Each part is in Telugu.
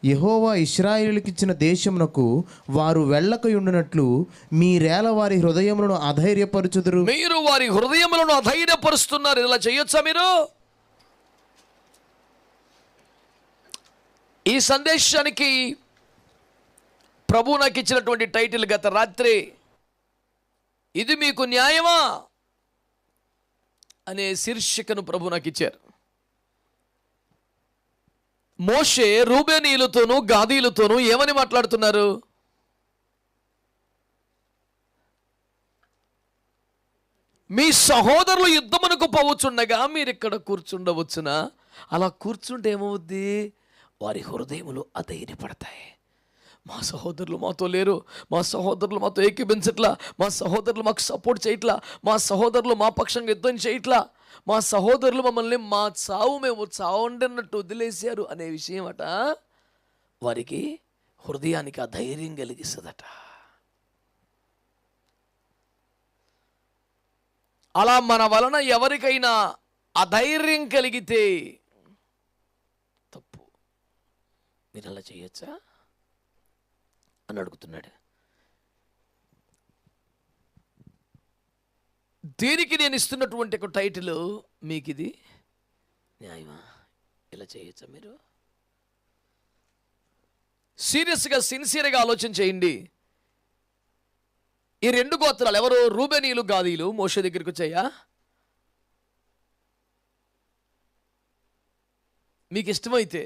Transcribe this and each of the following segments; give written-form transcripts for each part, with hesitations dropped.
యెహోవా ఇశ్రాయేలుకిచ్చిన దేశమునకు వారు వెళ్ళకయుండునట్లు మీరేల వారి హృదయములను అధైర్యపరచుదురు. మీరు వారి హృదయములను అధైర్యపరుస్తున్నారు. ఇలా చేయొచ్చా మీరు? ఈ సందేశానికి ప్రభు నాకు ఇచ్చినటువంటి టైటిల్ గత రాత్రి, ఇది మీకు న్యాయమా అనే శీర్షికను ప్రభు నాకు ఇచ్చారు. మోషే రూబేనీయులతోనూ గాదీయులతోనూ ఏమని మాట్లాడుతున్నారు? మీ సహోదరులు యుద్ధమునకు పోవచ్చుండగా మీరు ఇక్కడ కూర్చుండవచ్చునా? అలా కూర్చుంటే ఏమవుద్ది? వారి హృదయములు అధైర్యపడతాయి. మా సహోదరులు మాతో లేరు, మా సహోదరులు మాతో ఏకీభించట్లా, మా సహోదరులు మాకు సపోర్ట్ చేయట్లా, మా సహోదరులు మా పక్షంగా యుద్ధం చేయట్లా, మా సహోదరులు మమ్మల్ని మా చావు మేము చావుండన్నట్టు వదిలేశారు అనే విషయం అట వారికి హృదయానికి అధైర్యం కలిగిస్తుందట. అలా మన వలన ఎవరికైనా అధైర్యం కలిగితే తప్పు. మీరు అలా చేయొచ్చా అని అడుగుతున్నాడు. దీనికి నేను ఇస్తున్నటువంటి ఒక టైటిల్, మీకు ఇది న్యాయమా? ఇలా చేయొచ్చా మీరు? సీరియస్గా సిన్సియర్గా ఆలోచన చేయండి. ఈ రెండు గోత్రాలు ఎవరు? రూబేనీయులు గాదీయులు మోషే దగ్గరికి వచ్చాయా? మీకు ఇష్టమైతే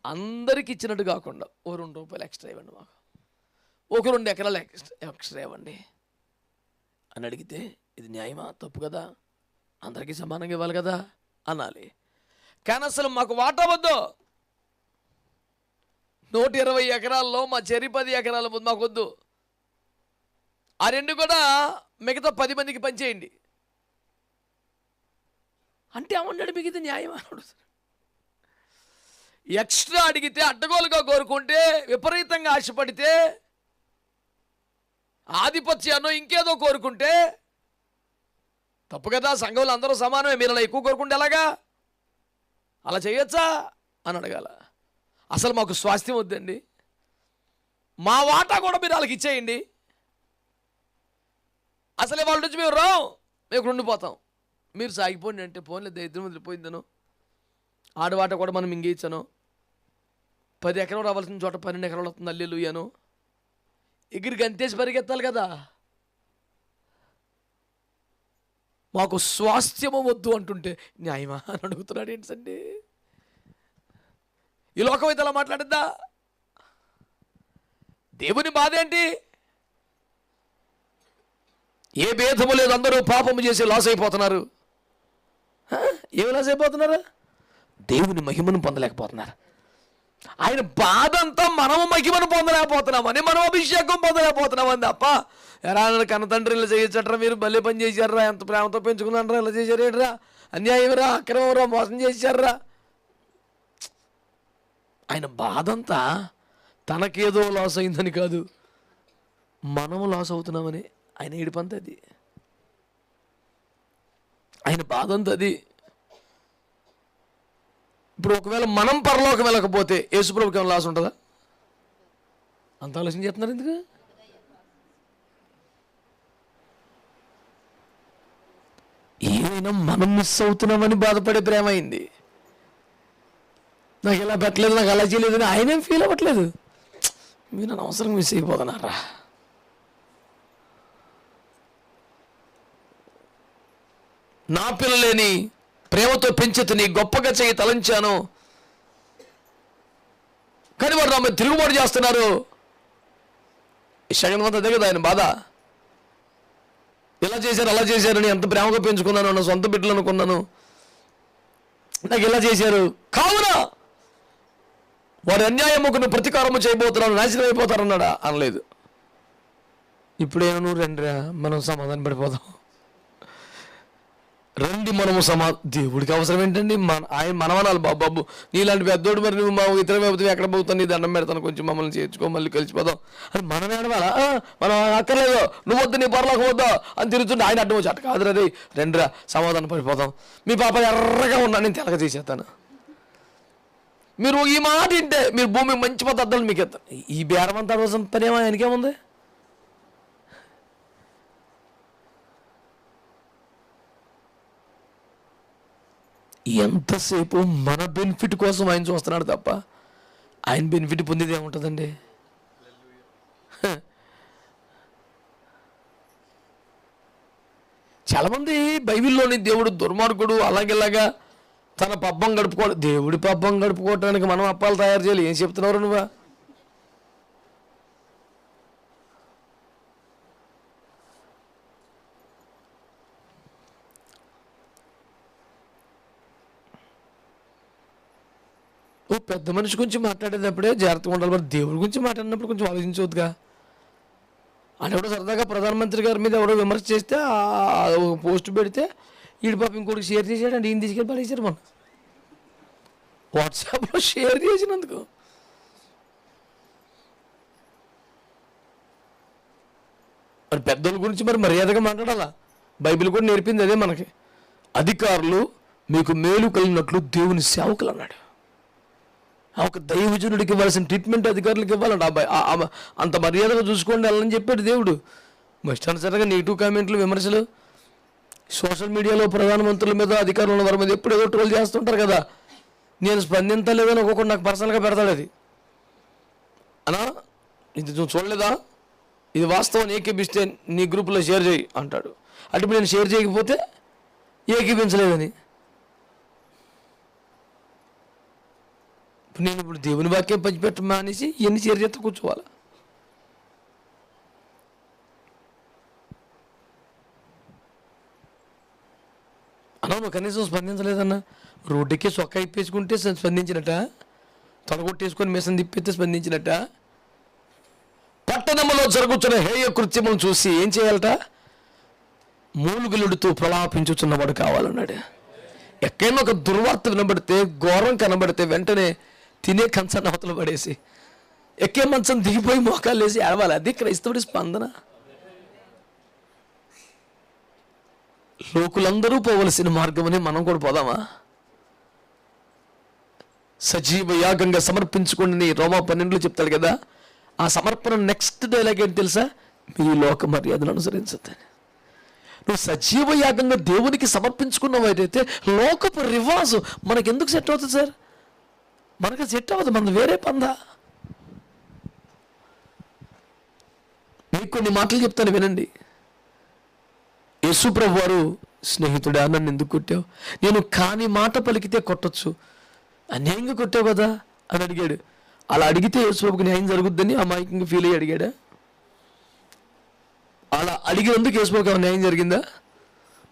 అందరికి ఇచ్చినట్టు కాకుండా ఓ ₹2 ఎక్స్ట్రా ఇవ్వండి, మాకు ఒక 2 ఎకరాలు ఎక్స్ట్రా ఇవ్వండి అని అడిగితే ఇది న్యాయమా? తప్పు కదా. అందరికీ సమానంగా ఇవ్వాలి కదా అనాలి. కానీ అసలు మాకు వాటా వద్దు, 120 ఎకరాల్లో మా చెరి 10 ఎకరాల మాకు వద్దు, ఆ 2 కూడా మిగతా 10 మందికి పంచేయండి అంటే ఏమన్నాడు? మీకు ఇది న్యాయమా అని అడుగుతారు. ఎక్స్ట్రా అడిగితే, అడ్డగోలుగా కోరుకుంటే, విపరీతంగా ఆశపడితే, ఆధిపత్యాన్ని ఇంకేదో కోరుకుంటే తప్పు కదా. సంఘంలో అందరూ సమానమే, మీరు అలా ఎక్కువ కోరుకుంటే ఎలాగా? అలా చేయొచ్చా అని అడగాల. అసలు మాకు స్వాస్థ్యం వద్దండి, మా వాటా కూడా మీరు వాళ్ళకి ఇచ్చేయండి, అసలే వాళ్ళ నుంచి మేము రాం, మేము ఉండిపోతాం, మీరు సాగిపోండి అంటే పోన్లే దరిద్రం వదిలిపోయిందను, ఆడవాట కూడా మనం ఇంకేయించాను, 10 ఎకరాలు రావాల్సిన చోట 12 ఎకరాలు వస్తుంది, హల్లెలూయాను, ఎగిరికి అంతేసి పరిగెత్తాలి కదా. మాకు స్వాస్థ్యము వద్దు అంటుంటే న్యాయమా అని అడుగుతున్నాడు ఏంటండి? ఈ లోకం అయితే అలా మాట్లాడిద్దా? దేవుని బాధ ఏంటి? ఏ భేదము లేదు, అందరూ పాపము చేసి లాస్ అయిపోతున్నారు. ఏమి లాస్ అయిపోతున్నారు? దేవుని మహిమను పొందలేకపోతున్నారు. ఆయన బాధ అంతా మనము మహిమను పొందలేకపోతున్నామని, మనం అభిషేకం పొందలేకపోతున్నామని తప్ప, ఎలా కన్న తండ్రి ఇలా చేయొచ్చట్రా, మీరు భలే పని చేశారా, ఎంత ప్రేమతో పెంచుకున్నారా, ఇలా చేశారేట్రా, అన్యాయమరా, అక్రమరా, మోసం చేశారా. ఆయన బాధ అంతా తనకేదో లాస్ అయిందని కాదు, మనము లాస్ అవుతున్నామని ఆయన ఏడుపంత అది. ఆయన బాధ అంతా అది. ఇప్పుడు ఒకవేళ మనం పరలోకం వెళ్ళకపోతే యేసుప్రభుకి ఏమైనా లాస్ ఉంటుందా? అంత ఆలోచన చేస్తున్నారు ఎందుకు? ఏమైనా మనం మిస్ అవుతున్నామని బాధపడే ప్రేమ అయింది. నాకు ఇలా పెట్టలేదు, నాకు అలా చేయలేదు అని ఆయనేం ఫీల్ అవ్వట్లేదు. మీరు నన్ను అవసరం మిస్ అయిపోతున్నారా? నా పిల్లలేని ప్రేమతో పెంచితిని, గొప్పగా చేయి తలంచాను, కానీ వారు నా మీద తిరుగుబాటు చేస్తున్నారు. ఈ శగనమంతా అదే కదా ఆయన బాధ. ఇలా చేశారు, అలా చేశారని ఎంత ప్రేమగా పెంచుకున్నాను, నా సొంత బిడ్డలు అనుకున్నాను, నాకు ఇలా చేశారు, కావున వారి అన్యాయముకు ప్రతీకారము చేయబోతున్నాను, నాశనం అయిపోతారన్నాడా? అనలేదు. ఇప్పుడేమో రండిరా మనం సమాధానం పడిపోదాం, రండి మనము దేవుడికి అవసరం ఏంటండి? ఆయన మనవనాలు, బాబు నీలాంటి పెద్దోడు, మరి నువ్వు మా ఇతర వ్యక్తి ఎక్కడ పోతాను, నీ దండం పెడతాను, కొంచెం మమ్మల్ని చేర్చుకో, మళ్ళీ కలిసిపోదాం అని మనం ఏడవాలా? మనం అక్కర్లేదు, నువ్వు వద్దు, నీ పరలోకం వద్దా అని తిరుగుతుంటే ఆయన అడ్డం వచ్చి అట్ట కాదురా, రే రండిరా సమాధానం పడిపోదాం, మీ పాప ఎర్రగా ఉన్నా నేను తెలగ చేసేస్తాను, మీరు ఈ మాట వింటే మీరు భూమికి మంచి పదార్థాలు మీకు ఇస్తారు. ఈ బేరం అంతా అవసరం పనేమో ఆయనకేముంది? ఎంతసేపు మన బెనిఫిట్ కోసం ఆయన చూస్తున్నాడు తప్ప ఆయన బెనిఫిట్ పొందేది ఏముంటుందండి? చాలామంది బైబిల్లోని దేవుడు దుర్మార్గుడు అలాగేలాగా తన పబ్బం గడుపుకోవాలి. దేవుడి పబ్బం గడుపుకోవటానికి మనం అప్పాలు తయారు చేయాలి. ఏం చెప్తున్నారు నువ్వా? ఓ పెద్ద మనిషి గురించి మాట్లాడేటప్పుడే జాగ్రత్తగా ఉండాలి. మరి దేవుడి గురించి మాట్లాడినప్పుడు కొంచెం ఆలోచించవద్దుగా. అని ఎవడో సరదాగా ప్రధానమంత్రి గారి మీద ఎవడో విమర్శ చేస్తే పోస్ట్ పెడితే ఈడి పాప ఇంకోటికి షేర్ చేసాడు, ఈయన తీసుకెళ్ళి పడేసారు. మనం వాట్సాప్లో షేర్ చేసినందుకు మరి పెద్దల గురించి మరి మర్యాదగా మాట్లాడాలా. బైబిల్ కూడా నేర్పింది అదే మనకి. అధికారులు మీకు మేలు కలిగినట్లు దేవుని సేవకులు అన్నాడు. ఒక దైవజనుడికి ఇవ్వాల్సిన ట్రీట్మెంట్ అధికారులకు ఇవ్వాలంట. అంత మర్యాదగా చూసుకోండి వెళ్ళని చెప్పాడు దేవుడు. ఇష్టానుసారంగా నెగిటివ్ కామెంట్లు, విమర్శలు సోషల్ మీడియాలో ప్రధానమంత్రుల మీద, అధికారుల వారి మీద ఎప్పుడు ఏదో ట్రోల్ చేస్తుంటారు కదా. నేను స్పందించలేదని ఒక్కొక్కటి నాకు పర్సనల్గా పెడతాడు. అది అనా ఇది నువ్వు చూడలేదా, ఇది వాస్తవం ఏకీపిస్తే నీ గ్రూపులో షేర్ చేయి అంటాడు. అంటే ఇప్పుడు నేను షేర్ చేయకపోతే ఏకీపించలేదని. నేను ఇప్పుడు దేవుని వాక్యం పంచిపెట్టమా అనేసి ఎన్ని షేర్ చేస్తే కూర్చోవాలి. అన్నా నువ్వు కనీసం స్పందించలేదన్నా. రోడ్డుకి చొక్కా ఇప్పేసుకుంటే స్పందించినట్ట, తొలగొట్టేసుకొని మిషన్ తిప్పితే స్పందించినట్ట. పట్టణంలో జరుగుతున్న హేయ కృత్యములను చూసి ఏం చేయాలట? మూలుగులుడుతూ ప్రలాపించుచున్నవాడు కావాలన్నాడు. ఎక్కడైనా ఒక దుర్వార్త వినబడితే, ఘోరం కనబడితే వెంటనే తినే కంచాన్ని అవతల పడేసి ఎక్కే మంచం దిగిపోయి మోకాలు వేసి ఏడవాలి. అది క్రైస్తవుడి స్పందన. లోకులందరూ పోవలసిన మార్గమని మనం కూడా పోదామా? సజీవ యాగంగా సమర్పించుకోండి రోమా 12 చెప్తాడు కదా. ఆ సమర్పణ నెక్స్ట్ డైలాగ్ ఏంటి తెలుసా? మీ లోక మర్యాదను అనుసరించద్దని. నువ్వు సజీవ యాగంగా దేవునికి సమర్పించుకున్నవైతే లోకపు రివాజు మనకెందుకు సెట్ అవుతుంది సార్? మనకు సెట్ అవ్వదు, మనది వేరే పందా. మీకు కొన్ని మాటలు చెప్తాను వినండి. యేసుప్రభు వారు, స్నేహితుడా నన్ను ఎందుకు కొట్టావు? నేను కాని మాట పలికితే కొట్టచ్చు, అన్యాయంగా కొట్టావు కదా అని అడిగాడు. అలా అడిగితే యేసుప్రభుకి న్యాయం జరుగుద్దని అమాయకంగా ఫీల్ అయ్యి అడిగాడా? అలా అడిగినందుకు యేసుప్రభుకి న్యాయం జరిగిందా?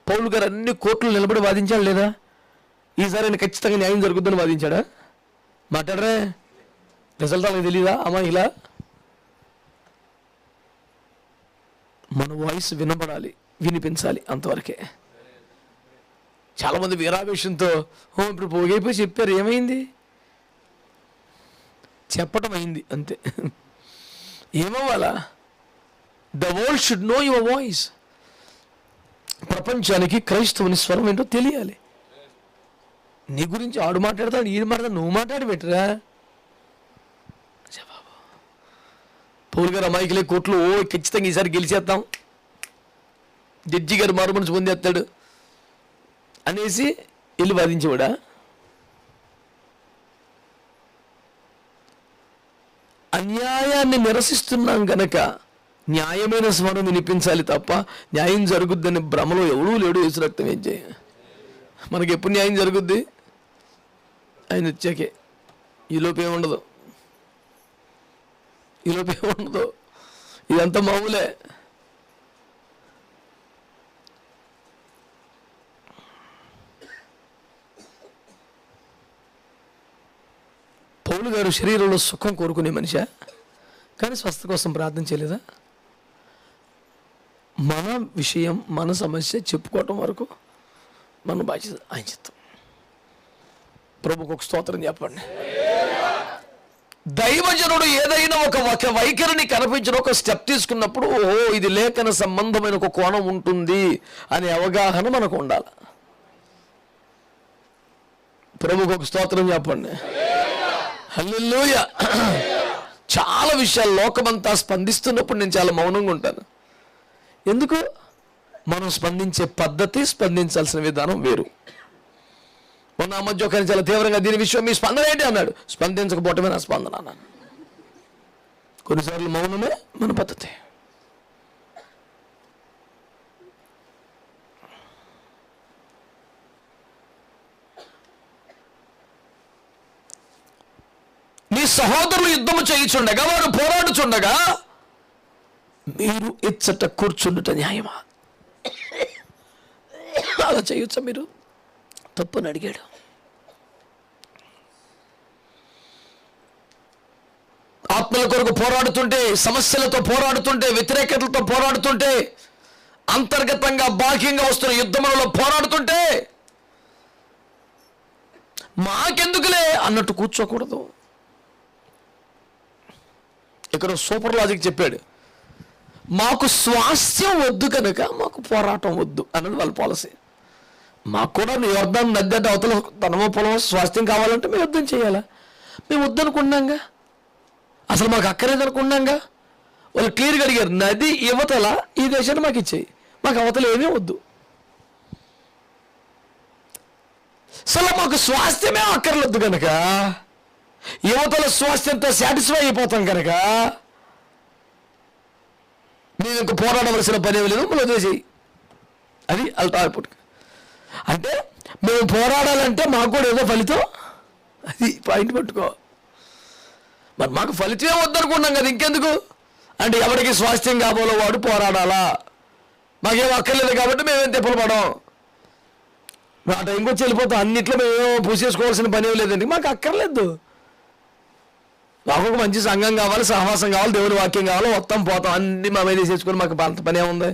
పౌలు గారు అన్ని కోర్టులు నిలబడి వాదించాడు లేదా? ఈసారి ఆయన ఖచ్చితంగా న్యాయం జరుగుద్దని వాదించాడా? మాట్లాడరే, రిజల్ట్ వాళ్ళకి తెలీదా? అమ్మాయిలా మన వాయిస్ వినబడాలి, వినిపించాలి, అంతవరకే. చాలామంది వీరావేశంతో ఇప్పుడు పోగైపోయి చెప్పారు. ఏమైంది? చెప్పటం అయింది అంతే. ఏమవ్వాలా? The world should know your voice. ప్రపంచానికి క్రైస్తవుని స్వరం ఏంటో తెలియాలి. నీ గురించి ఆడు మాట్లాడతాడు, ఈడు మాట్లాడతాడు, నువ్వు మాట్లాడి పెట్టరా. పౌలు గారు అమాయకులే కోర్టులో ఖచ్చితంగా ఈసారి గెలిచేద్దాం, జడ్జి గారు మారు మనసు పొందేస్తాడు అనేసి వెళ్ళి వాదించేవాడా? అన్యాయాన్ని నిరసిస్తున్నాం గనక న్యాయమైన స్వరం వినిపించాలి తప్ప న్యాయం జరుగుద్దని భ్రమలో ఎవడూ లేడు. యేసు రక్తం ఏం చేయ, మనకి ఎప్పుడు న్యాయం జరుగుద్ది? ఆయన వచ్చాకే. ఈలోపు ఏముండదు, ఈలోపు ఏముండదు. ఇదంతా మామూలే. పౌలు గారు శరీరంలో సుఖం కోరుకునే మనిషా, కానీ స్వస్థ కోసం ప్రార్థన చేయలేదా? మన విషయం, మన సమస్య చెప్పుకోవటం వరకు మన బాధ్యత. ఆయన చిత్తం. ప్రభుకు ఒక స్తోత్రం చెప్పండి. దైవజనుడు ఏదైనా ఒక వైఖరిని కనిపించిన ఒక స్టెప్ తీసుకున్నప్పుడు ఇది లేఖన సంబంధమైన ఒక కోణం ఉంటుంది అనే అవగాహన మనకు ఉండాలి. ప్రభుకు ఒక స్తోత్రం చెప్పండి. హల్లెలూయా. చాలా విషయాలు లోకమంతా స్పందిస్తున్నప్పుడు నేను చాలా మౌనంగా ఉంటాను. ఎందుకు? మనం స్పందించే పద్ధతి, స్పందించాల్సిన విధానం వేరు. మొన్న ఆ మధ్య ఒకరిని చాలా తీవ్రంగా దీని విషయం మీ స్పందన ఏంటి అన్నాడు. స్పందించకపోవటమే నా స్పందన అన్నాను. కొన్నిసార్లు మౌనమే మన పద్ధతి. నీ సహోదరులు యుద్ధము చేయుచుండగా, వారు పోరాడుచుండగా మీరు ఇచ్చట కూర్చుండుట న్యాయమా? అలా చేయొచ్చా మీరు? తప్పని అడిగాడు. ఆత్మల కొరకు పోరాడుతుంటే, సమస్యలతో పోరాడుతుంటే, వ్యతిరేకతలతో పోరాడుతుంటే, అంతర్గతంగా బాహ్యంగా వస్తున్న యుద్ధములలో పోరాడుతుంటే మాకెందుకులే అన్నట్టు కూర్చోకూడదు. ఇక్కడ సూపర్ లాజిక్ చెప్పాడు. మాకు స్వాస్థ్యం వద్దు కనుక మాకు పోరాటం వద్దు అన్నది వాళ్ళ పాలసీ. మాకు కూడా యోర్దాను నది అంటే అవతల తనమో పొలమో స్వాస్థ్యం కావాలంటే మేము యుద్ధం చేయాలా? మేము వద్దనుకున్నాంగా, అసలు మాకు అక్కర్లేదనుకున్నాంగా. వాళ్ళు క్లియర్గా అడిగారు, నది యువతల ఈ దేశాన్ని మాకు ఇచ్చేయి, మాకు అవతల ఏమీ వద్దు. అసలు మాకు స్వాస్థ్యమే అక్కర్లేదు కనుక, యువతల స్వాస్థ్యంతో సాటిస్ఫై అయిపోతాం కనుక నేను ఇంక పోరాడవలసిన పని లేదు, మనం వదిలేసేయి. అది అల్టాపుట్. అంటే మేము పోరాడాలంటే మాకు కూడా ఏదో ఫలితం, అది పాయింట్ పట్టుకో. మరి మాకు ఫలితమే వద్దనుకున్నాం కదా, ఇంకెందుకు అంటే ఎవరికి స్వాస్థ్యం కాబోలో వాడు పోరాడాలా, మాకేం అక్కర్లేదు కాబట్టి మేమేం తిప్పలు పడం, ఆ టైంకి వచ్చి వెళ్ళిపోతాం, అన్నిట్లో మేము పూసేసుకోవాల్సిన పని లేదండి, మాకు అక్కర్లేదు. మాకు ఒక మంచి సంఘం కావాలి, సహవాసం కావాలి, దేవుని వాక్యం కావాలి, మొత్తం పోతాం, అన్ని మా మీద చేసుకొని మాకు అంత పని ఏముంది.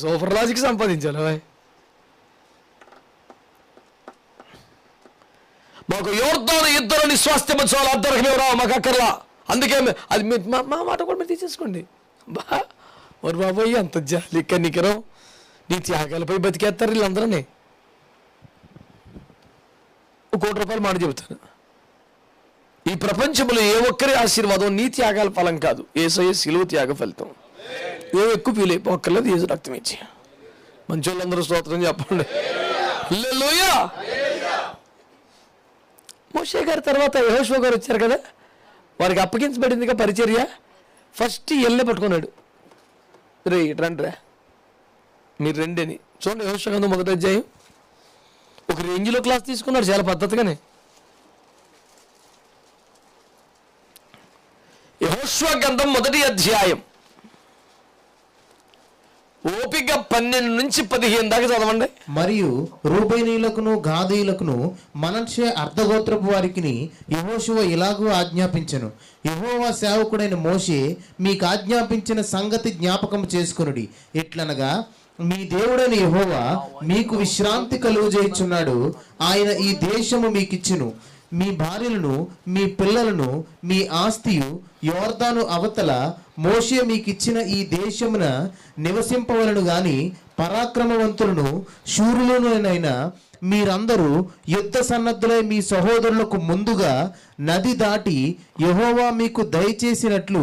సూపర్ లాజిక్ సంపాదించాలి. మాకు యోర్దాను ఇద్దరిని స్వాస్థ్యం చాలా అద్దరికి మేము రావు, మాకు అక్కర్లా, అందుకే అది మా మాట కూడా మీరు తీసేసుకోండి. మరి బాబోయ్ అంత జాలి కనికరం, నీ త్యాగాలపై బతికేస్తారు వీళ్ళందరినీ. ₹1,00,00,000 మాట చెబుతాను. ఈ ప్రపంచంలో ఏ ఒక్కరి ఆశీర్వాదం నీ త్యాగాల ఫలం కాదు, యేసయ్య శిలువ త్యాగ ఫలితం. ఏం ఎక్కువ ఫీల్ అయిపోక్కర్లేదు, యేసు రక్తం ఇచ్చి. మంచి వాళ్ళందరూ స్తోత్రం చెప్పండి. హల్లెలూయా. మోషే గారి తర్వాత యెహోషువ గారు వచ్చారు కదా, వారికి అప్పగించబడిందిగా పరిచర్య. ఫస్ట్ ఎల్లే పట్టుకున్నాడు, రే రండిరా మీరు రండి అని. చూడండి యెహోషువ గ్రంథం 1వ అధ్యాయం. ఒక రేంజ్లో క్లాస్ తీసుకున్నాడు చాలా పద్ధతిగానే. యెహోషువ గ్రంథం 1వ అధ్యాయం ఓపిక 12 నుంచి 15 దాకా చదవండి. మరియు రూబేనీయులకును గాదీయులకును మనష్షే అర్ధగోత్రపు వారికిని యెహోషువ ఇలాగూ ఆజ్ఞాపించెను, యెహోవా సేవకుడైన మోషే మీకు ఆజ్ఞాపించిన సంగతి జ్ఞాపకం చేసుకొనుడి. ఎట్లనగా మీ దేవుడైన యెహోవా మీకు విశ్రాంతి కలుగజేయుచున్నాడు. ఆయన ఈ దేశము మీకిచ్చును. మీ భార్యలను, మీ పిల్లలను, మీ ఆస్తియు యోర్దాను అవతల మోషే మీకిచ్చిన ఈ దేశమున నివసింపవలను గాని పరాక్రమవంతులను శూరులనైనా మీరందరూ యుద్ధ సన్నద్ధులై మీ సహోదరులకు ముందుగా నది దాటి యెహోవా మీకు దయచేసినట్లు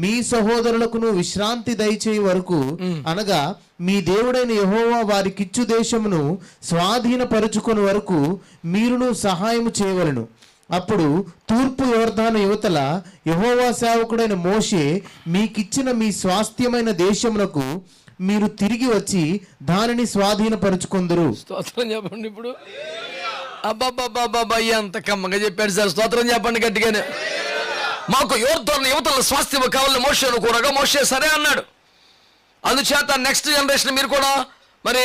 మీ సహోదరులకును విశ్రాంతి దయచేయ వరకు, అనగా మీ దేవుడైన యెహోవా వారికిచ్చు దేశమును స్వాధీనపరుచుకొని వరకు మీరును సహాయము చేయవలను. అప్పుడు తూర్పు యోర్దాను యువతల యెహోవా సేవకుడైన మోషే మీకిచ్చిన మీ స్వాస్థ్యమైన దేశమునకు మీరు తిరిగి వచ్చి దానిని స్వాధీనపరుచుకొందురు. స్తోత్రం చెప్పండి. ఇప్పుడు అబ్బాబ్బాబ్బా ఎంత కమ్మగా చెప్పాడు సార్. స్తోత్రం చెప్పండి గట్టిగానే. మాకు యోర్దాను యువతల స్వాస్థ్యం కావాలని మోషేను కూడగా మోషే సరే అన్నాడు. అందుచేత నెక్స్ట్ జనరేషన్ మీరు కూడా మరి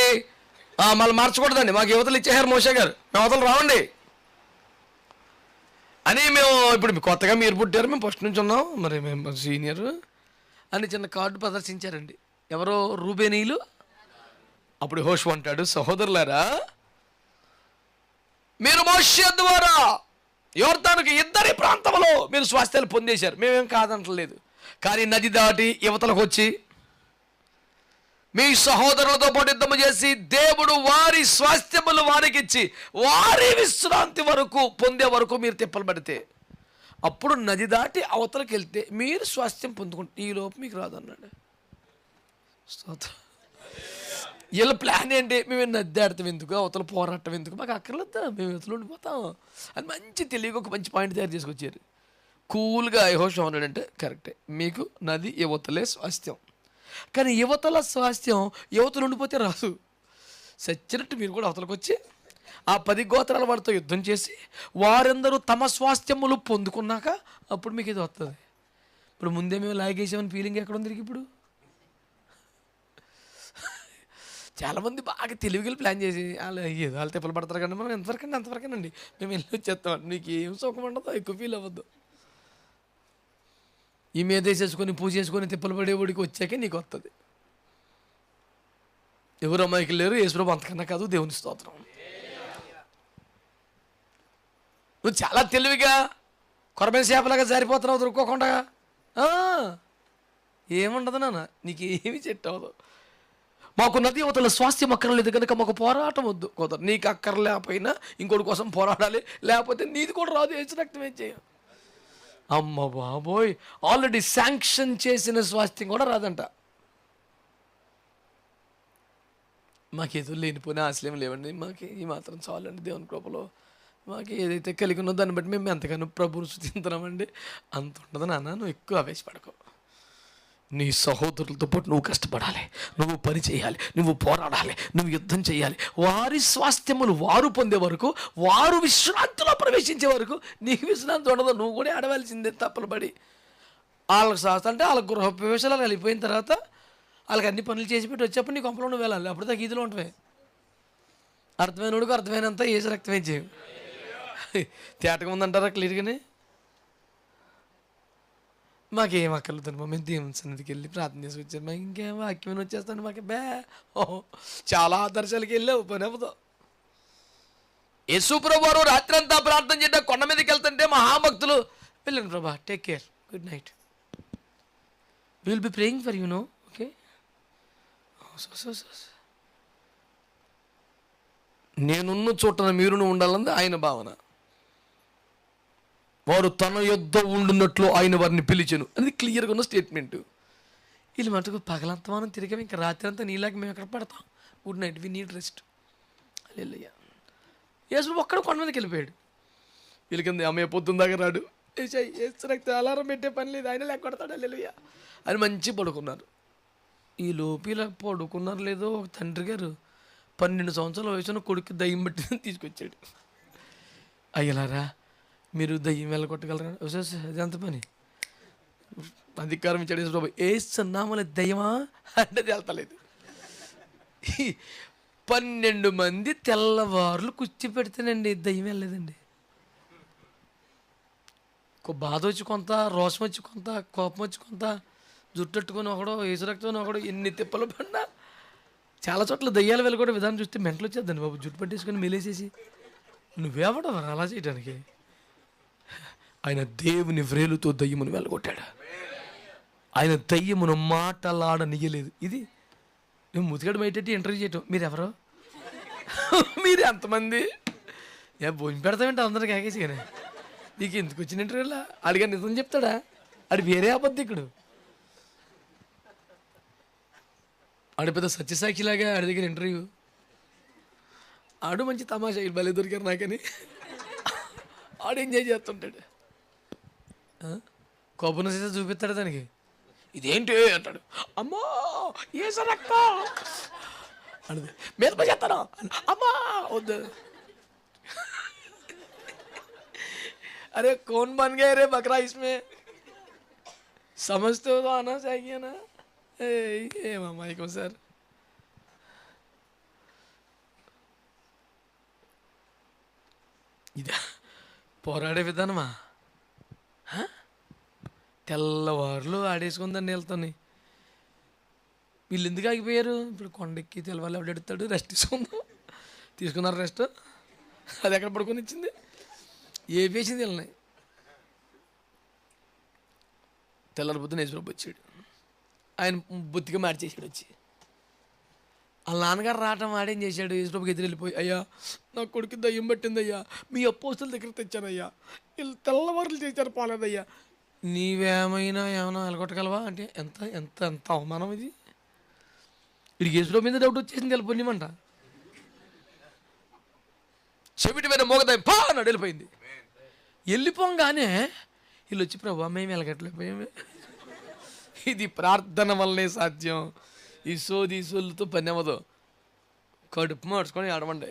మళ్ళీ మార్చకూడదండి, మాకు యువతలు ఇచ్చేసారు మోషే గారు, మేము అవతలు రావండి అని. మేము ఇప్పుడు కొత్తగా మీరు పుట్టారు, మేము ఫస్ట్ నుంచి ఉన్నాం, మరి మేము సీనియర్ అని చిన్న కార్డు ప్రదర్శించారండి. ఎవరో రూబేనీయులు. అప్పుడు యెహోషువ అంటాడు, సహోదరులారా మీరు మోషే ద్వారా యోర్దానుకి ఇద్దరి ప్రాంతంలో మీరు స్వాస్థ్యాలు పొందేశారు, మేమేం కాదంటలేదు. కానీ నది దాటి యువతలకు వచ్చి మీ సహోదరులతో పాటు యుద్ధము చేసి దేవుడు వారి స్వాస్థ్యములు వారికి ఇచ్చి వారి విశ్రాంతి వరకు పొందే వరకు మీరు తిప్పలు పడితే అప్పుడు నది దాటి అవతలకి వెళ్తే మీరు స్వాస్థ్యం పొందుకుంటే ఈ లోపు మీకు రాదన్నాడు. స్తోత్రం. వీళ్ళ ప్లాన్ ఏంటి? మేము నది దాడతాం ఎందుకు, అవతల పోరాటం ఎందుకు, మాకు అక్కర్లేదా, మేము అవతల ఉండిపోతాం అని మంచి తెలియక ఒక మంచి పాయింట్ తయారు చేసుకొచ్చారు. కూల్గా యెహోషువ ఉన్నాడంటే కరెక్టే, మీకు నది యువతలే స్వాస్థ్యం. కానీ యువతల స్వాస్థ్యం యువతలు ఉండిపోతే రాదు. సచ్చినట్టు మీరు కూడా అవతలకు వచ్చి ఆ 10 గోత్రాల వారితో యుద్ధం చేసి వారందరూ తమ స్వాస్థ్యములు పొందుకున్నాక అప్పుడు మీకు ఇది వస్తుంది. ఇప్పుడు ముందే మేము లాగేసామని ఫీలింగ్ ఎక్కడ ఉంది ఇప్పుడు? చాలామంది బాగా తెలివిగా ప్లాన్ చేసి వాళ్ళు తిప్పలు పడతారు కానీ మనం ఎంతవరకండి అంతవరకేనండి మేము వెళ్ళి వచ్చేస్తాం. నీకు ఏం సుఖం ఉండదు, ఎక్కువ ఫీల్ అవ్వద్దు. ఈ మీద వేసేసుకొని పూజ చేసుకొని తిప్పలు పడేవాడికి వచ్చాకే నీకు వస్తుంది. ఎవరు అమ్మాయికి లేరు, యేసుప్రభు అంతకన్నా కాదు. దేవుని స్తోత్రం. నువ్వు చాలా తెలివిగా కొరమైన చేపలాగా జారిపోతున్నావు దొరుకోకుండా. ఏముండదు నాన్న, నీకు ఏమి చెట్టు అవ్వదు. మాకు నది అవతల స్వాస్థ్యం అక్కర్లేదు కనుక మాకు పోరాటం వద్దు. కుదరదు. నీకు అక్కర్లేకపోయినా ఇంకోటి కోసం పోరాడాలి, లేకపోతే నీది కూడా రాదు. ఏసు రక్తం ఏం చేయం. అమ్మ బాబోయ్, ఆల్రెడీ శాంక్షన్ చేసిన స్వాస్థ్యం కూడా రాదంట. మాకేదో లేనిపోయిన ఆశలేం లేవండి, మాకు ఈ మాత్రం చాలండి దేవుని కృపలో. మాకు ఏదైతే కలిగి ఉన్నదో దాన్ని బట్టి మేము ఎంతగానో ప్రభువును స్తుతింతున్నామండి. అంత ఉండదు నాన్న, నువ్వు ఎక్కువ ఆవేశపడకు. నీ సహోదరులతో పాటు నువ్వు కష్టపడాలి, నువ్వు పని చేయాలి, నువ్వు పోరాడాలి, నువ్వు యుద్ధం చేయాలి. వారి స్వాస్థ్యములు వారు పొందే వరకు, వారు విశ్రాంతిలో ప్రవేశించే వరకు నీకు విశ్రాంతి ఉండదు. నువ్వు కూడా ఆడవలసిందే తప్పలు పడి. వాళ్ళకి శాస్త్రం అంటే వాళ్ళ గృహ ప్రవేశాలు వెళ్ళిపోయిన తర్వాత వాళ్ళకి అన్ని పనులు చేసి పెట్టి వచ్చేప్పుడు నీ కొంపలో నువ్వు వెళ్ళాలి. అప్పుడు దాకా ఇదిలో ఉంటావే. అర్థమైనోడుకు అర్థమైనంత ఏసు రక్తమే చేయం. తేటగా ఉందంటారా క్లియర్గానే? మాకేం అక్కర్లేదు, మేము దేవుని సన్నిధికి వెళ్ళి ప్రార్థన చేసి వచ్చారు. మాకు ఇంకేం వాక్యం వచ్చేస్తాను మాకు చాలా ఆదర్శాలకి వెళ్ళావు, పని అవ్వదు. యేసుప్రభు వారు రాత్రి అంతా ప్రార్థన చేయడం కొండ మీదకి వెళ్తుంటే మహాభక్తులు వెళ్ళండి ప్రభా, take care, good night, will be praying for you know. Okay, నేనున్న చోటన మీరును ఉండాలని ఆయన భావన. వారు తన యొద్ద ఉండున్నట్లు ఆయన వారిని పిలిచెను. అది క్లియర్గా ఉన్న స్టేట్మెంటు. వీళ్ళు మటుకు పగలంతా మనం తిరిగాం, ఇంకా రాత్రి అంతా నీలాగా మేము ఎక్కడ పడతాం. Good night, we need rest. అల్లెలుయ్యా. యేసు ఒక్కడ కొండ మీదకి వెళ్ళిపోయాడు. వీళ్ళకింద అమ్మాయి పొద్దున్న దాకా రాడు, ఏసు రక్తం అలారం పెట్టే పని లేదు, ఆయన లేక కొడతాడు. అల్లెలుయ్యా అని మంచి పడుకున్నారు. ఈ లోపు ఇలా పడుకున్నారు లేదో ఒక తండ్రి గారు 12 సంవత్సరాల వయసున్న కొడుకు దయ్యం బట్టి తీసుకొచ్చాడు. అయ్యలారా, మీరు దయ్యం వెళ్ళగొట్టగలరా? అది ఎంత పని, అధికారం ఇచ్చాడు యేసు. ఏసు నామములో దయ్యమా అంటే వెళ్తలేదు. 12 మంది తెల్లవారులు కుర్చీ పెడితేనండి దయ్యం వెళ్ళలేదండి. బాధ వచ్చి కొంత, రోషం వచ్చి కొంత, కోపం వచ్చి కొంత, జుట్టట్టుకొని ఒకడో, యేసు రక్తం ఒకడో, ఎన్ని తిప్పలు పడినా చాలా చోట్ల దయ్యాలు వెళ్ళగొట్టే విధానం చూస్తే మెంటలు వచ్చేద్దండి బాబు. జుట్టు పట్టేసుకొని మెలేసేసి నువ్వేవడం అలా చేయడానికి. ఆయన దేవుని వ్రేలుతో దయ్యమును వెళ్ళగొట్టాడు. ఆయన దయ్యమును మాటలాడనియలేదు. ఇది నువ్వు ముతిగడ బయటెట్టి ఇంటర్వ్యూ చేయటం. మీరెవరో, మీరు ఎంతమంది, భోజనం పెడతామంటే అందరికి ఆగేసి. కానీ నీకు ఎందుకు వచ్చిన ఇంటర్వ్యూలా అడిగా నిజం చెప్తాడా? అది వేరే అబద్ధికుడు. ఆడు పెద్ద సత్యసాక్షిలాగా ఆడి దగ్గర ఇంటర్వ్యూ. ఆడు మంచి తమాషా, వీళ్ళు భలే దొరికారు నాకని ఆడు ఎంజాయ్ చేస్తుంటాడు. కోపం చేస్తే చూపిస్తాడు దానికి. ఇదేంటి అంటాడు. అమ్మా ఏసరక్క అన్నది, మీద పై చేస్తాను. అమ్మా వద్దు. अरे कौन बन गए रे बकरा इसमें, समझते हो तो आना चाहिए ना. ఏ మామాయికో సార్. ఇదా పోరాడే విధానమా? తెల్లవారులు ఆడేసుకుందండి వీళ్ళతోని. వీళ్ళు ఎందుకు ఆగిపోయారు? ఇప్పుడు కొండెక్కి తెల్లవాళ్ళు ఎవడు ఎడుతాడు, రెస్ట్ తీసుకుందాం. తీసుకున్నారు రెస్ట్. అది ఎక్కడ పడుకొని ఇచ్చింది, ఏ వేసింది వీళ్ళని. తెల్లారి పొద్దున యేసుప్రభు వచ్చాడు. ఆయన బుద్ధిగా మార్చేసాడు. వచ్చి వాళ్ళ నాన్నగారు రావటం ఆడేం చేశాడు, యేసుప్రభుకి ఎదురు వెళ్ళిపోయి, అయ్యా నా కొడుకు దయ్యం పట్టిందయ్యా, మీ అపోస్తుల దగ్గర తెచ్చానయ్యా, వీళ్ళు తెల్లవారులు చేశారు పోలేదయ్యా, నీవేమైనా వెళ్ళగొట్టగలవా అంటే ఎంత ఎంత ఎంత అవమానం ఇది. వీడికి యేసుప్రభు మీద డౌట్ వచ్చేసింది, వెళ్ళిపోయిమంట. చెవిటి మీద మోగదాయి పా అన్నాడు, వెళ్ళిపోయింది. వెళ్ళిపోగానే వీళ్ళు వచ్చి, ప్రభు మేము వెళ్ళగట్లేకపోయామే. ఇది ప్రార్థన వల్లనే సాధ్యం. ఈ సోళ్ళతో పని అవ్వదు. కడుపు మార్చుకొని ఆడమండి.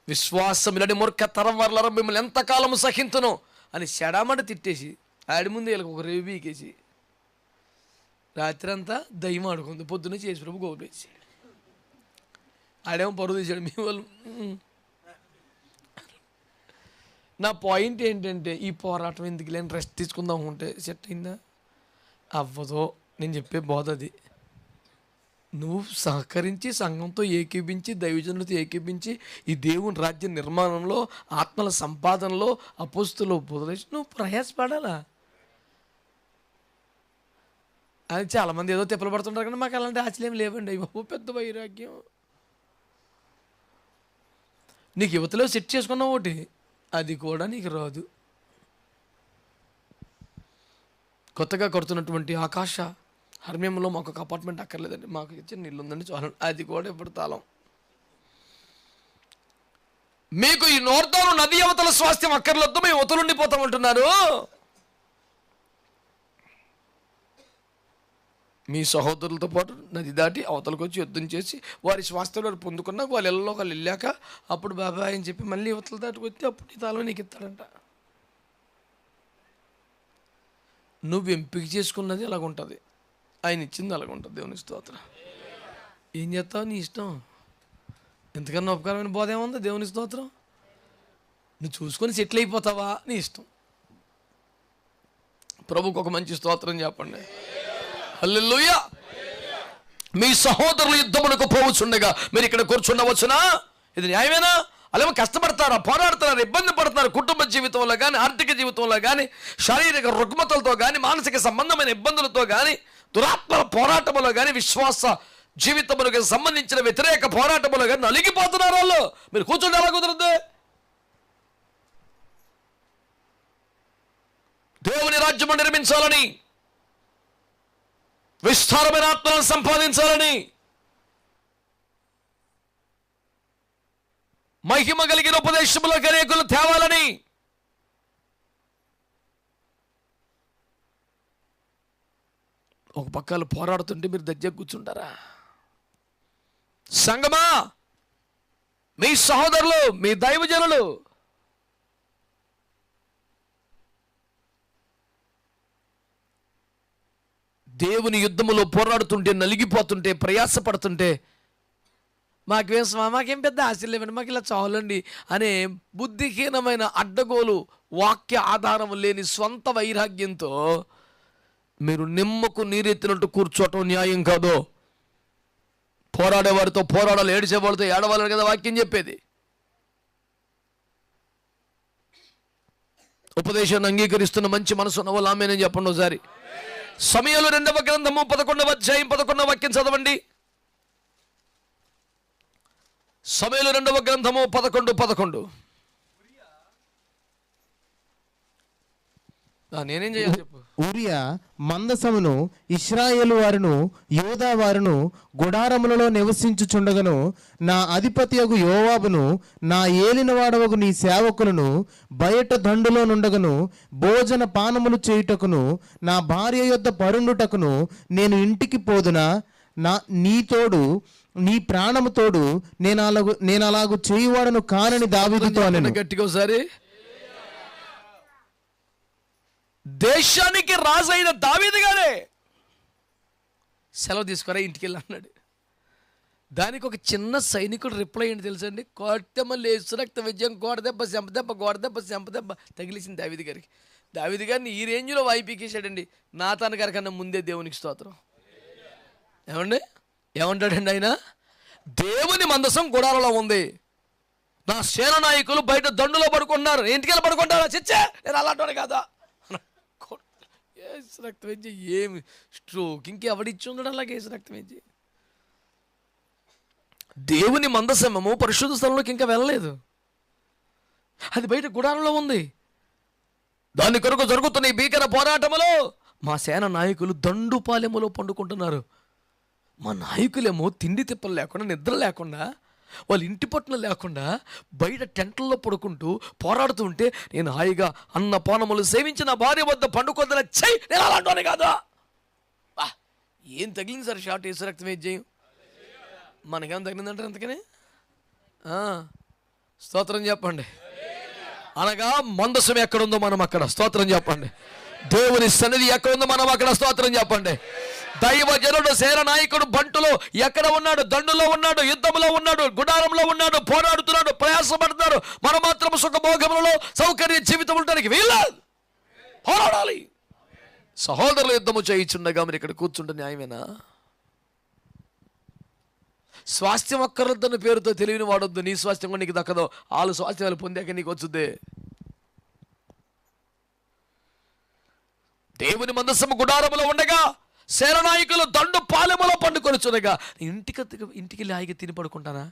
విశ్వాసం ఇలాంటి మూర్ఖతరం వర్లరం మిమ్మల్ని ఎంతకాలం సహించును అని చెడామట తిట్టేసి ఆడి ముందు వీళ్ళకి ఒక రేవు బీకేసి రాత్రి అంతా దయ్యం ఆడుకుంది. పొద్దున్న చేసి ప్రభు గోపేసి ఆడేమో పరువు తీసాడు. మీ వాళ్ళు నా పాయింట్ ఏంటంటే, ఈ పోరాటం ఎందుకు లేని రెస్ట్ తీసుకుందాం ఉంటే సెట్ అయిందా? అవ్వదో. నేను చెప్పే బోధ అది. నువ్వు సహకరించి సంఘంతో ఏకీపించి దైవజనులతో ఏకీపించి ఈ దేవుని రాజ్య నిర్మాణంలో ఆత్మల సంపాదనలో అపోస్తులు ఉపదేశం నువ్వు ప్రయాసపడాలా. అది చాలామంది ఏదో తిప్పలు పడుతుంటారు కానీ మాకు అలాంటి ఆశలేం లేవండి. బాబు పెద్ద వైరాగ్యం. నీకు యువతలో సెట్ చేసుకున్నావు ఒకటి, అది కూడా నీకు రాదు. కొత్తగా కడుతున్నటువంటి ఆకాశ హర్మ్యంలో మాకు ఒక అపార్ట్మెంట్ అక్కర్లేదండి, మాకు చిన్న ఇల్లు ఉందండి చాలు, అది కూడా ఇప్పుడు తాళం. మీకు ఈ నోర్దాను నది అవతల స్వాస్థ్యం అక్కర్లొద్దు, మేము అవతలుండిపోతామంటున్నారు. మీ సహోదరులతో పాటు నది దాటి అవతలకు వచ్చి యుద్ధం చేసి వారి స్వాస్థ్యంలో పొందుకున్నాక వాళ్ళ ఇళ్ళలో వాళ్ళు వెళ్ళాక అప్పుడు బాబాయ్ అని చెప్పి మళ్ళీ అవతల దాటికి వస్తే అప్పుడు ఈ తాళం నీకు ఇస్తాడంట. నువ్వు ఎంపిక చేసుకున్నది అలాగుంటుంది, ఆయన ఇచ్చింది అలాగుంటుంది. దేవుని స్తోత్రం. ఏం చేస్తావు నీ ఇష్టం. ఎంతకన్నా ఉపకారమైన బోధ ఏముంది. దేవుని స్తోత్రం. నువ్వు చూసుకొని సెటిల్ అయిపోతావా నీ ఇష్టం. ప్రభుకు ఒక మంచి స్తోత్రం చెప్పండి. హల్లెలూయా. మీ సహోదరులు యుద్ధమునకు పోవచ్చుండగా మీరు ఇక్కడ కూర్చుండవచ్చునా? ఇది న్యాయమేనా? అలాగే కష్టపడతారా, పోరాడుతున్నారు, ఇబ్బంది పడుతున్నారు, కుటుంబ జీవితంలో కానీ ఆర్థిక జీవితంలో కానీ శారీరక రుగ్మతలతో కానీ మానసిక సంబంధమైన ఇబ్బందులతో కానీ దురాత్మల పోరాటములో కానీ విశ్వాస జీవితములకు సంబంధించిన వ్యతిరేక పోరాటములో కానీ నలిగిపోతున్నారు వాళ్ళు. మీరు కూర్చుంటే ఎలా కుదరదు? దేవుని రాజ్యము నిర్మించాలని, విస్తారమైన ఆత్మలను సంపాదించాలని, మహిమ కలిగిన ఉపదేశములకు అనేకులు తేవాలని, ఒక పక్కలు పోరాడుతుంటే మీరు దగ్గర కూర్చుంటారా? సంగమా, మీ సహోదరులు, మీ దైవజనులు దేవుని యుద్ధములో పోరాడుతుంటే నలిగిపోతుంటే ప్రయాసపడుతుంటే మాకేం పెద్ద ఆశలు లేవండి, మాకు ఇలా చాలండి అనే బుద్ధిహీనమైన అడ్డగోలు వాక్య ఆధారం లేని స్వంత వైరాగ్యంతో మీరు నిమ్మకు నీరెత్తినట్టు కూర్చోవటం న్యాయం కాదు. పోరాడేవారితో పోరాడాలి, ఏడిచేవాడితో ఏడవాలని కదా వాక్యం చెప్పేది. ఉపదేశాన్ని అంగీకరిస్తున్న మంచి మనసు ఉన్న వాళ్ళు ఆమేనని చెప్పండి ఒకసారి. సమయంలో 2వ గ్రంథము 11వ అధ్యాయం 11వ వాక్యం చదవండి. సమయంలో 2వ గ్రంథము 11:11. నేనేం చేయాలి చెప్పు. ఊరియా మందసమును ఇశ్రాయేలు వారును యోధా వారును గుడారములలో నివసించుచుండగను నా అధిపతియగు యోవాబును నా ఏలినవాడవగు నీ సేవకులను బయట దండులో నుండగను భోజన పానములు చేయుటకును నా భార్య యొద్ద పరుండుటకును నేను ఇంటికి పోదునా? నీ తోడు, నీ ప్రాణము తోడు నేను అలాగు చేయువాడను కానని దావీదుతో అనెను. గట్టిగా ఒకసారి. దేశానికి రాజైన దావీదు గారే సెలవు తీసుకురా ఇంటికి వెళ్ళి అన్నాడు. దానికి ఒక చిన్న సైనికుడు రిప్లై ఏంటి తెలుసండి? కోటెమ్మ లేసు రక్త విజయం, గోడదెబ్బ చెంపదెబ్బ, గోడదెబ్బ చెంపదెబ్బ తగిలిసింది దావీదు గారికి. దావీదు గారిని ఈ రేంజ్లో వాయిపీకేశాడండి నాతాన్ గారి కన్నా ముందే. దేవునికి స్తోత్రం. ఏమంటాడండి ఆయన? దేవుని మందసం గుడారంలో ఉంది, నా సేన నాయకులు బయట దండులో పడుకుంటున్నారు, ఇంటికి వెళ్ళి పడుకుంటారా? చిచ్చే, నేను అలాంటి కాదా? ఏసు రక్తం వేసి ఏమి స్ట్రోక్ ఇంకెవడిచ్చి ఉన్నాడు అలాగే ఏసు రక్తం వేసి. దేవుని మందసమము పరిశుద్ధ స్థలంలోకి ఇంకా వెళ్ళలేదు. అది బయట గుడారంలో ఉంది. దాని కొరకు జరుగుతున్న ఈ భీకర పోరాటములో మా సేన నాయకులు దండుపాలెములో పండుకుంటున్నారు. మా నాయకులేమో తిండి తిప్పలు లేకుండా, నిద్ర లేకుండా, వాళ్ళ ఇంటి పట్టున లేకుండా బయట టెంట్లలో పడుకుంటూ పోరాడుతూ ఉంటే నేను హాయిగా అన్న పానములు సేవించి నా భార్య వద్ద పండుకొద్దల చెయ్యి, నేను అలాంటి కాదు. ఏం తగిలింది సార్ షార్ట్ ఏసు రక్తం వేజ్యం? మనకేం తగిలిందంటారు ఎంతకని? స్తోత్రం చెప్పండి. అనగా మందసం ఎక్కడుందో మనం అక్కడ స్తోత్రం చెప్పండి. దేవుని సన్నిధి ఎక్కడ ఉందో మనం అక్కడ స్తోత్రం చెప్పండి. దైవజనుడు, సేన నాయకుడు బంటులో ఎక్కడ ఉన్నాడు? దండులో ఉన్నాడు, యుద్ధంలో ఉన్నాడు, గుడారంలో ఉన్నాడు, పోరాడుతున్నాడు, ప్రయాసపడుతున్నాడు. మనం మాత్రం సుఖభోగములలో సౌకర్య జీవితం ఉండడానికి వీల్లేదు, పోరాడాలి. సహోదరులు యుద్ధము చేయించుండగా మీరు ఇక్కడ కూర్చుంటే న్యాయమేనా? స్వాస్థ్యం అక్కర్లద్దన్న పేరుతో తెలివిని వాడొద్దు. నీ స్వాస్థ్యం కూడా నీకు దక్కదో, వాళ్ళు స్వాస్థ్యాలు పొందాక నీకు వచ్చుద్దే. దేవుని మందసము గుడారములో ఉండగా సేననాయకులు దండు పాలెములో పండుకొనిచుండగా ఇంటికి హాయిగా తిని పడుకుంటానా?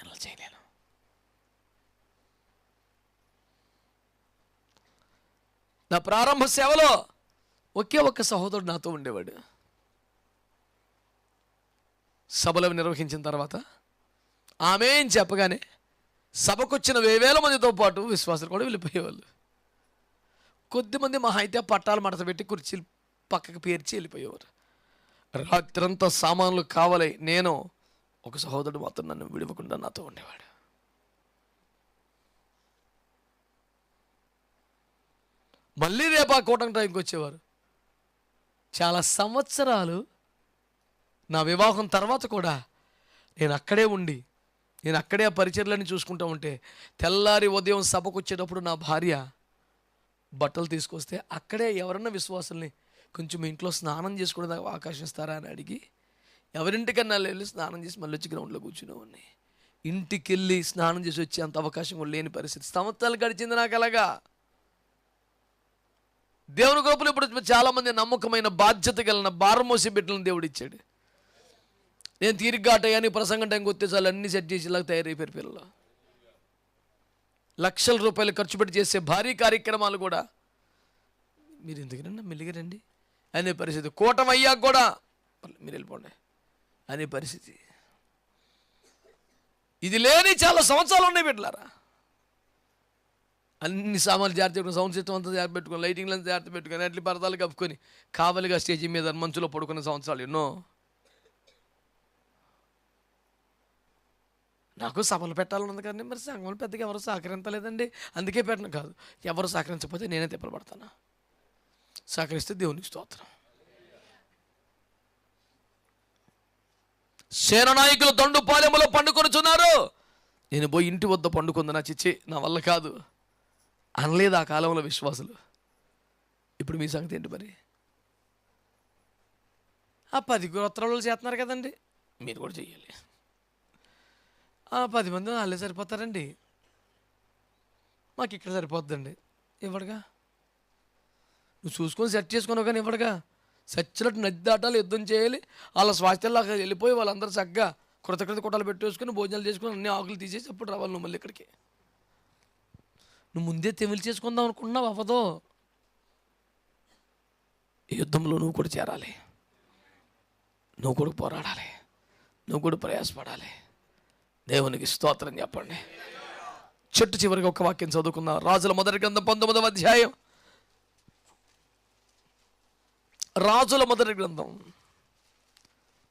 ఎలా చేయలేను. నా ప్రారంభ సేవలో ఒకే ఒక్క సహోదరుడు నాతో ఉండేవాడు. సభలు నిర్వహించిన తర్వాత ఆమె ఏం చెప్పగానే సభకొచ్చిన 1000 మందితో పాటు విశ్వాసులు కూడా వెళ్ళిపోయేవాళ్ళు. కొద్దిమంది మహా అయితే పట్టాలు మడత పెట్టి కుర్చీలు పక్కకు పేర్చి వెళ్ళిపోయేవారు. రాత్రంతా సామాన్లు కావాలి. నేను ఒక సహోదరుడు మాత్రం నన్ను విడవకుండా నాతో ఉండేవాడు. మళ్ళీ రేపు ఆ కూటమి టైంకి వచ్చేవారు. చాలా సంవత్సరాలు నా వివాహం తర్వాత కూడా నేను అక్కడే ఉండి, నేను అక్కడే ఆ పరిచర్లని చూసుకుంటూ ఉంటే తెల్లారి ఉదయం సభకు వచ్చేటప్పుడు నా భార్య బట్టలు తీసుకొస్తే అక్కడే ఎవరన్నా విశ్వాసుల్ని కొంచెం ఇంట్లో స్నానం చేసుకోవడం అవకాశం ఇస్తారా అని అడిగి ఎవరింటికన్నా వెళ్ళి స్నానం చేసి మళ్ళీ వచ్చి గ్రౌండ్లో కూర్చునేవాడిని. ఇంటికి వెళ్ళి స్నానం చేసి వచ్చే అంత అవకాశం కూడా లేని పరిస్థితి. సంవత్సరాలు గడిచింది నాకు అలాగా. దేవుని కృపలో ఇప్పుడు చాలామంది నమ్మకమైన బాధ్యత కలిగిన భారమోసి బిడ్డలను దేవుడు ఇచ్చాడు. నేను తీరిగ్గాటయ్యాని ప్రసంగం టైంకి వస్తే చాలు అన్నీ సెట్ చేసేలాగా తయారైపోయారు పిల్లలు. లక్షల రూపాయలు ఖర్చు పెట్టి చేసే భారీ కార్యక్రమాలు కూడా మీరు ఎందుకంటే మెల్లిగా రండి అనే పరిస్థితి. కూటమి అయ్యాక కూడా మీరు వెళ్ళిపోండి అనే పరిస్థితి. ఇది లేని చాలా సంవత్సరాలు ఉన్నాయి బిడ్డలారా. అన్ని సామాన్లు జాగ్రత్త పెట్టుకుని, సౌండ్ సిస్టమ్ అంతా జాగ్రత్త పెట్టుకుని, లైటింగ్లను జాగ్రత్త పెట్టుకుని, అట్లా పరదాలు కప్పుకొని కావలిగా స్టేజీ మీద మంచులో పడుకున్న సంవత్సరాలు ఎన్నో. నాకు సభలు పెట్టాలన్నది కానీ మరి సంఘంలో పెద్దగా ఎవరు సహకరించలేదండి, అందుకే పెట్టను కాదు. ఎవరు సహకరించకపోతే నేనే తిప్పలు పడతాను. సహకరిస్తే దేవునికి స్తోత్రం. సేన నాయకులు దండుపాలెములో పండుకొనుచున్నారు. నేను పోయి ఇంటి వద్ద పండుకుంది, నా చిచ్చి నా వల్ల కాదు అనలేదు ఆ కాలంలో విశ్వాసులు. ఇప్పుడు మీ సంగతి ఏంటి మరి? ఆ 10 గోత్రాలు చేస్తున్నారు కదండి, మీరు కూడా చెయ్యాలి. 10 మంది వాళ్ళే సరిపోతారండి, మాకు ఇక్కడ సరిపోద్దండి. ఇవ్వడుగా, నువ్వు చూసుకొని సెట్ చేసుకున్నావు కానీ ఇవ్వడుగా. సచ్చినట్టు నది దాటాలి, యుద్ధం చేయాలి. వాళ్ళ స్వాస్థ్యాల్లో వెళ్ళిపోయి వాళ్ళందరూ చక్కగా కృతజ్ఞత కొట్టాలు పెట్టేసుకుని భోజనాలు చేసుకుని అన్ని ఆకులు తీసేసి అప్పుడు రావాలి నువ్వు మళ్ళీ ఇక్కడికి. నువ్వు ముందే తెమిలి చేసుకుందాం అనుకున్నావు, అవ్వదు. ఈ యుద్ధంలో నువ్వు కూడా చేరాలి, నువ్వు కూడా పోరాడాలి, నువ్వు కూడా ప్రయాసపడాలి. దేవునికి స్తోత్రం చెప్పండి. చెట్టు చివరికి ఒక వాక్యం చదువుకుందాం. రాజుల మొదటి గ్రంథం 19వ అధ్యాయం. రాజుల మొదటి గ్రంథం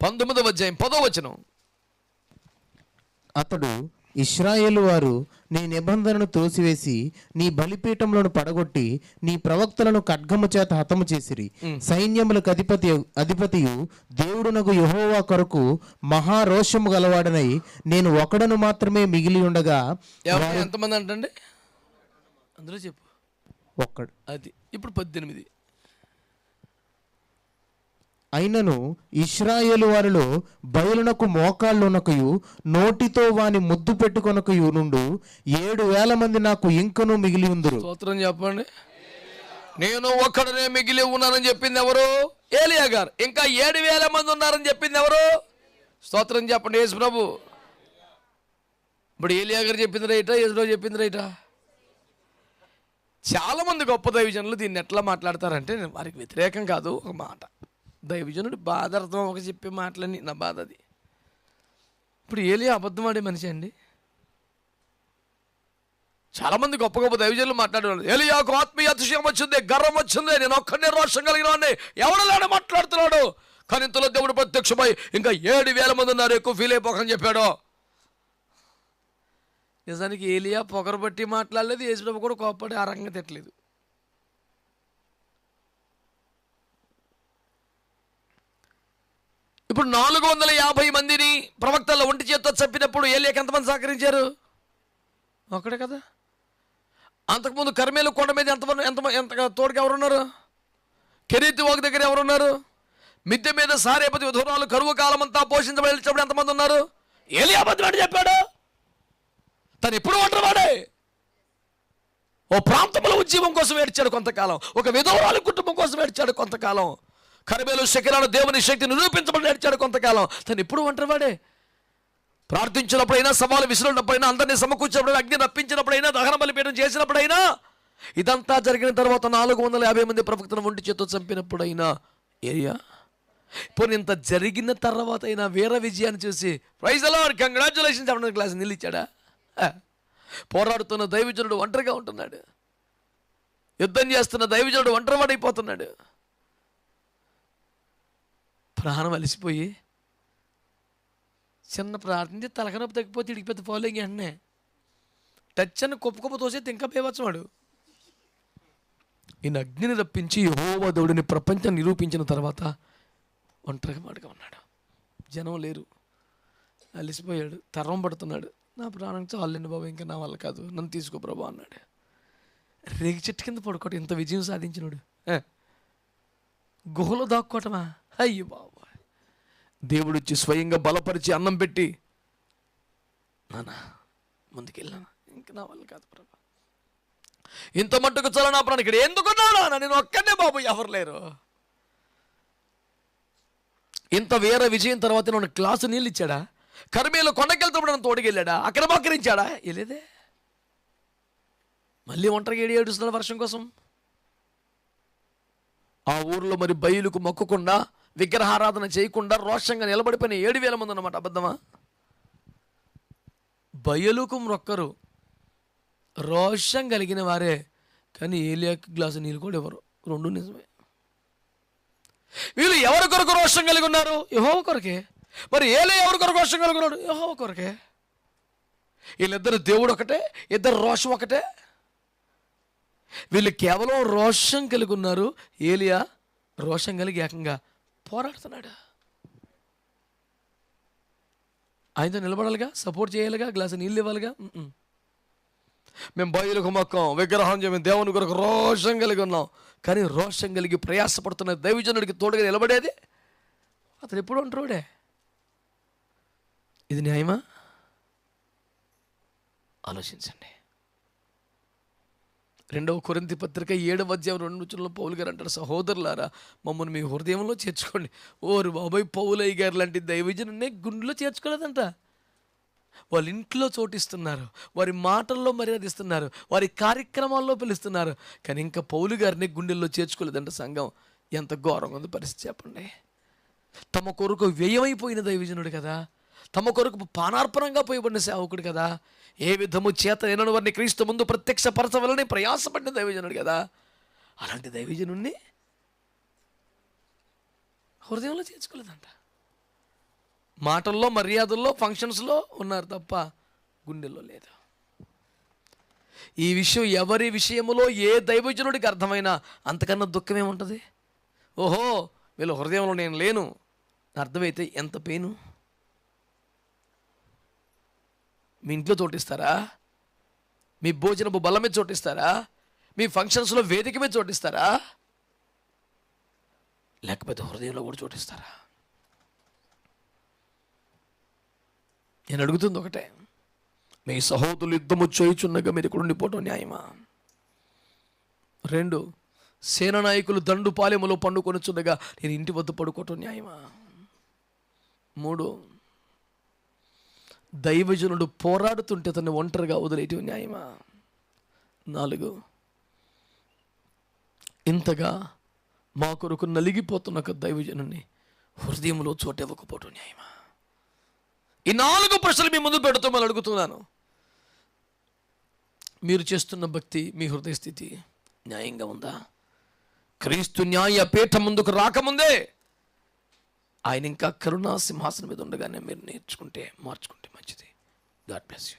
19వ అధ్యాయం 10వ వచనం. అతడు ఇశ్రాయేలు వారు నీ నిబంధనను తోసివేసి నీ బలిపీఠములను పడగొట్టి నీ ప్రవక్తలను ఖడ్గము చేత హతము చేసిరి. సైన్యములకు అధిపతియు దేవుడునగు యెహోవా కొరకు మహారోషము గలవాడనై నేను ఒకడను మాత్రమే మిగిలి ఉండగా. ఎంతమంది అంటే అందరూ చెప్పు. ఒక్కడు. అది ఇప్పుడు 18. అయినను ఇశ్రాయేలు వారిలో బయలునకు మోకాళ్ళునకయు నోటితో వాని ముద్దు పెట్టుకొనకయు నుండు 7,000 మంది నాకు ఇంకను మిగిలి ఉందురు. స్తోత్రం చెప్పండి. నేను ఒక్కడనే మిగిలి ఉన్నానని చెప్పింది ఎవరు? ఏలియా గారు. ఇంకా 7,000 మంది ఉన్నారని చెప్పింది ఎవరు? స్తోత్రం చెప్పండి యేసు ప్రభు. ఇప్పుడు ఏలియా గారు చెప్పింది రైటా, యేసు చెప్పింది రైటా? చాలామంది గొప్ప దైవజనులు దీన్ని ఎట్లా మాట్లాడతారంటే, నేను వారికి వ్యతిరేకం కాదు, ఒక మాట దైవజనుడు బాధ అర్థం ఒక చెప్పే మాటలని నా బాధ అది. ఇప్పుడు ఏలియా అబద్ధం ఆడే మనిషి అండి. చాలామంది గొప్ప గొప్ప దైవజనులు మాట్లాడేవాళ్ళు, ఏలియాకు ఆత్మీయ అతిశయం వచ్చింది, గర్వం వచ్చింది, నేను ఒక్కడే రోషం కలిగిన వాడిని, ఎవడలానే మాట్లాడుతున్నాడు. కానీ ఇంతలో దేవుడు ప్రత్యక్షమై ఇంకా 7,000 మంది ఉన్నారు, ఎక్కువ ఫీల్ అయిపోకని చెప్పాడు. నిజానికి ఏలియా పొగరు బట్టి మాట్లాడలేదు, యేసుప్రభు కూడా కోప్పడి ఆ రంగం తిట్టలేదు. ఇప్పుడు 450 మందిని ప్రవక్తల ఒంటి చేత్తో చంపినప్పుడు ఏలియాకి ఎంతమంది సహకరించారు? ఒకడే కదా. అంతకుముందు కర్మేలు కొండ మీద ఎంత తోడుగా ఎవరున్నారు? కెరీతు వాగు దగ్గర ఎవరున్నారు? మిద్దె మీద సారేపతి విధురాలు కరువు కాలం అంతా పోషించబడినప్పుడు ఎంతమంది ఉన్నారు? ఏలియా అబద్ధం అని చెప్పాడు. తను ఎప్పుడు ఒంటరివాడే. ఓ ప్రాంతంలో ఉద్యమం కోసం ఏడ్చాడు కొంతకాలం, ఒక విధవరాలు కుటుంబం కోసం ఏడ్చాడు కొంతకాలం, కర్మేలు శకిలాలు దేవుని శక్తిని నిరూపించబడి ఏడ్చాడు కొంతకాలం. తను ఎప్పుడు ఒంటరివాడే. ప్రార్థించినప్పుడైనా, సవాలు విసిరినప్పుడైనా, అందరినీ సమకూర్చినప్పుడైనా, అగ్ని రప్పించినప్పుడైనా, దహన బలిపీఠం చేసినప్పుడైనా, ఇదంతా జరిగిన తర్వాత 450 మంది ప్రవక్తను ఒంటి చేత్తో చంపినప్పుడైనా ఏలియా పోనీ ఇంత జరిగిన తర్వాత అయినా వీర విజయాన్ని చూసి ప్రైజ్ ది లార్డ్, కంగ్రాచులేషన్స్ చెప్పడానికి క్లాస్ నిలిచాడా? పోరాడుతున్న దైవజనుడు ఒంటరిగా ఉంటున్నాడు. యుద్ధం చేస్తున్న దైవజనుడు ఒంటరివాడైపోతున్నాడు. ప్రాణం అలిసిపోయి చిన్న ప్రార్థన తలకనొప్పి తగ్గిపోతే ఇడికి పెద్ద ఫాలోయింగ్ వెంటనే టచ్ అని కుప్ప తోసేది ఇంకా పేవచ్చు వాడు. ఈయన అగ్నిని రప్పించి యెహోవా దేవుడిని ప్రపంచం నిరూపించిన తర్వాత ఒంటరిగా మాటగా ఉన్నాడు. జనం లేరు, అలిసిపోయాడు, తర్వం పడుతున్నాడు. నా ప్రాణం చాలండి బాబు, ఇంకా నా వల్ల కాదు, నన్ను తీసుకో ప్రభు అన్నాడు. రేగి చెట్టు కింద పడుకోవటం ఇంత విజయం సాధించినాడు. గుహలో దాక్కోవటమా? అయ్యో బాబు. దేవుడు వచ్చి స్వయంగా బలపరిచి అన్నం పెట్టి, నానా ముందుకెళ్ళాను, ఇంకా నా వల్ల కాదు ప్రభు, ఇంత మట్టుకు చాలా నా ప్రాణం ఇక్కడ ఎందుకున్నాడా? నేను ఒక్కనే బాబు, ఎవరు లేరు. ఇంత వేరే విజయం తర్వాత నన్ను గ్లాసు నీళ్ళు ఇచ్చాడా? కర్మేలు కొండకెళ్తున్నప్పుడు నన్ను తోడుకెళ్ళాడా? అక్కడ మోకరించాడా? వెళ్ళేదే. మళ్ళీ ఒంటరిగా ఏడుస్తున్నాడు వర్షం కోసం. ఆ ఊర్లో మరి బయలుకు మొక్కకుండా, విగ్రహారాధన చేయకుండా రోషంగా నిలబడిపోయిన 7,000 మంది అన్నమాట. అబద్ధమా? బయలుకు మొక్కరు, రోషం కలిగిన వారే, కానీ ఏలియాకి గ్లాసు నీళ్ళు కూడా ఎవరు. రెండు నిజమే. వీళ్ళు ఎవరి కొరకు రోషం కలిగి ఉన్నారు? యెహోవా కొరకే. మరి ఏలియా ఎవరి కొరకు రోషం కలిగి ఉన్నాడు? యెహోవా కొరకే. వీళ్ళిద్దరు దేవుడు ఒకటే, ఇద్దరు రోషం ఒకటే. వీళ్ళు కేవలం రోషం కలిగి ఉన్నారు. ఏలియా రోషం కలిగి ఏకంగా పోరాడుతున్నాడు. ఆయనతో నిలబడాలిగా, సపోర్ట్ చేయాలిగా, గ్లాసు నీళ్ళు ఇవ్వాలిగా. మేము బయలుకు మొక్కం, విగ్రహం చేయము, దేవుని కొరకు రోషం కలిగి ఉన్నాం. కానీ రోషం కలిగి ప్రయాసపడుతున్న దైవజనుడికి తోడుగా నిలబడేది అతను ఎప్పుడు అంటాడే. ఇది న్యాయమా? ఆలోచించండి. 2వ కొరింథీ పత్రిక 7వ అధ్యాయం 2 పౌలు గారు అంటారు, సహోదరులారా మమ్మల్ని మీ హృదయంలో చేర్చుకోండి. ఓరు బాబాయ్, పౌలయ్య గారు లాంటి దైవజనుడినే గుండెలో చేర్చుకోలేదంట. వాళ్ళ ఇంట్లో చోటిస్తున్నారు, వారి మాటల్లో మర్యాద ఇస్తున్నారు, వారి కార్యక్రమాల్లో పిలుస్తున్నారు, కానీ ఇంకా పౌలు గారిని గుండెల్లో చేర్చుకోలేదంట సంఘం. ఎంత ఘోరంగా ఉంది పరిస్థితి చెప్పండి. తమ కొరకు వ్యయమైపోయిన దైవజనుడు కదా, తమ కొరకు పానార్పణంగా పోయబడిన సేవకుడు కదా, ఏ విధము చేత ఎనను వారిని క్రీస్తు ముందు ప్రత్యక్షపరచవలని ప్రయాసపడిన దైవజనుడు కదా, అలాంటి దైవజనుడిని హృదయంలో చేర్చుకోలేదంట. మాటల్లో, మర్యాదల్లో, ఫంక్షన్స్లో ఉన్నారు తప్ప గుండెల్లో లేదు. ఈ విషయం ఎవరి విషయములో ఏ దైవజనుడికి అర్థమైనా అంతకన్నా దుఃఖమేముంటుంది? ఓహో, వీళ్ళ హృదయంలో నేను లేను అర్థమైతే ఎంత పెయిను. మీ ఇంట్లో చోటిస్తారా? మీ భోజనపు బల్ల మీద చోటిస్తారా? మీ ఫంక్షన్స్లో వేదిక మీద చోటిస్తారా? లేకపోతే హృదయంలో కూడా చోటిస్తారా? నేను అడుగుతుంది ఒకటే, మీ సహోదరులు యుద్ధము చేయుచున్నగా మీరు ఇక్కడ ఉండిపోవటం న్యాయమా? 2, సేనానాయకులు దండుపాలెములో పండుకొనుచుండగా నేను ఇంటి వద్ద పడుకోవటం న్యాయమా? 3, దైవజనుడు పోరాడుతుంటే అతన్ని ఒంటరిగా వదిలేయటం న్యాయమా? 4, ఇంతగా మా కొరకు నలిగిపోతున్న ఒక దైవజనుని హృదయంలో చోటు ఇవ్వకపోవటం న్యాయమా? ఈ 4 ప్రశ్నలు మీ ముందు పెడుతూ మళ్ళీ అడుగుతున్నాను. మీరు చేస్తున్న భక్తి, మీ హృదయ స్థితి న్యాయంగా ఉందా? క్రీస్తు న్యాయ పీఠం ముందుకు రాకముందే ఆయన ఇంకా కరుణా సింహాసనం మీద ఉండగానే మీరు మార్చుకుంటే మంచిది. God bless you.